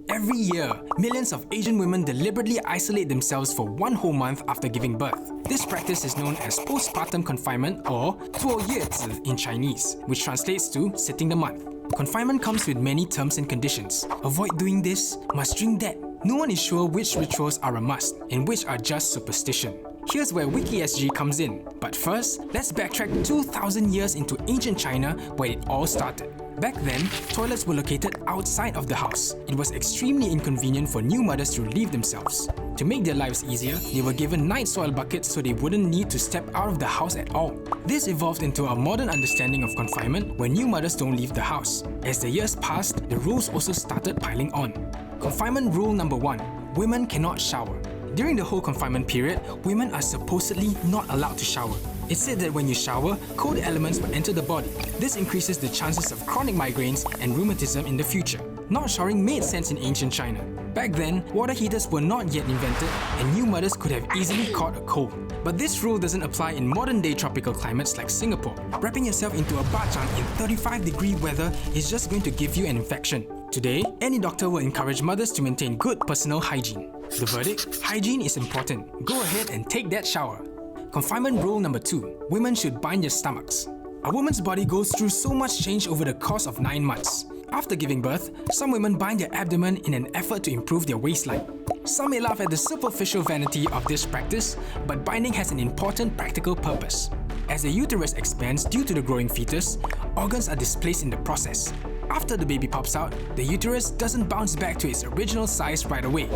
Every year, millions of Asian women deliberately isolate themselves for 1 whole month after giving birth. This practice is known as postpartum confinement or 坐月子 in Chinese, which translates to sitting the month. Confinement comes with many terms and conditions. Avoid doing this, must drink that. No one is sure which rituals are a must and which are just superstition. Here's where Wiki.sg comes in. But first, let's backtrack 2,000 years into ancient China where it all started. Back then, toilets were located outside of the house. It was extremely inconvenient for new mothers to relieve themselves. To make their lives easier, they were given night soil buckets so they wouldn't need to step out of the house at all. This evolved into our modern understanding of confinement where new mothers don't leave the house. As the years passed, the rules also started piling on. Confinement rule number 1. Women cannot shower. During the whole confinement period, women are supposedly not allowed to shower. It's said that when you shower, cold elements will enter the body. This increases the chances of chronic migraines and rheumatism in the future. Not showering made sense in ancient China. Back then, water heaters were not yet invented and new mothers could have easily caught a cold. But this rule doesn't apply in modern-day tropical climates like Singapore. Wrapping yourself into a bachang in 35-degree weather is just going to give you an infection. Today, any doctor will encourage mothers to maintain good personal hygiene. The verdict? Hygiene is important. Go ahead and take that shower. Confinement rule number 2. Women should bind their stomachs. A woman's body goes through so much change over the course of 9 months. After giving birth, some women bind their abdomen in an effort to improve their waistline. Some may laugh at the superficial vanity of this practice, but binding has an important practical purpose. As the uterus expands due to the growing fetus, organs are displaced in the process. After the baby pops out, the uterus doesn't bounce back to its original size right away.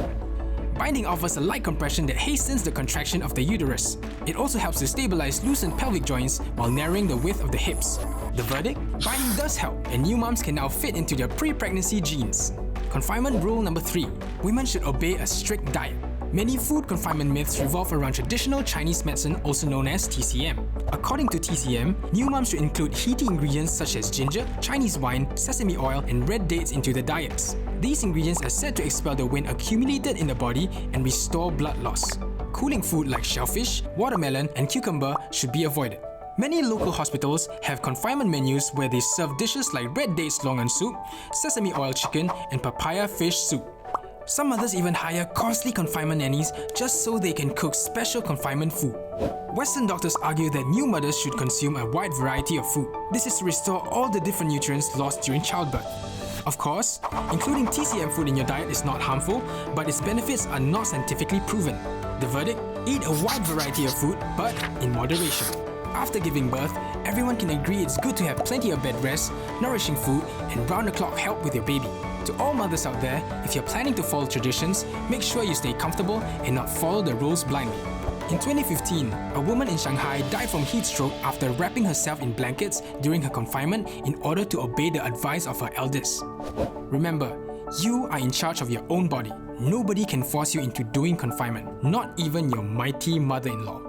Binding offers a light compression that hastens the contraction of the uterus. It also helps to stabilize loosened pelvic joints while narrowing the width of the hips. The verdict? Binding does help, and new moms can now fit into their pre-pregnancy genes. Confinement rule number 3. Women should obey a strict diet. Many food confinement myths revolve around traditional Chinese medicine, also known as TCM. According to TCM, new moms should include heaty ingredients such as ginger, Chinese wine, sesame oil, and red dates into their diets. These ingredients are said to expel the wind accumulated in the body and restore blood loss. Cooling food like shellfish, watermelon, and cucumber should be avoided. Many local hospitals have confinement menus where they serve dishes like red dates longan soup, sesame oil chicken, and papaya fish soup. Some others even hire costly confinement nannies just so they can cook special confinement food. Western doctors argue that new mothers should consume a wide variety of food. This is to restore all the different nutrients lost during childbirth. Of course, including TCM food in your diet is not harmful, but its benefits are not scientifically proven. The verdict? Eat a wide variety of food, but in moderation. After giving birth, everyone can agree it's good to have plenty of bed rest, nourishing food, and round-the-clock help with your baby. To all mothers out there, if you're planning to follow traditions, make sure you stay comfortable and not follow the rules blindly. In 2015, a woman in Shanghai died from heat stroke after wrapping herself in blankets during her confinement in order to obey the advice of her elders. Remember, you are in charge of your own body. Nobody can force you into doing confinement, not even your mighty mother-in-law.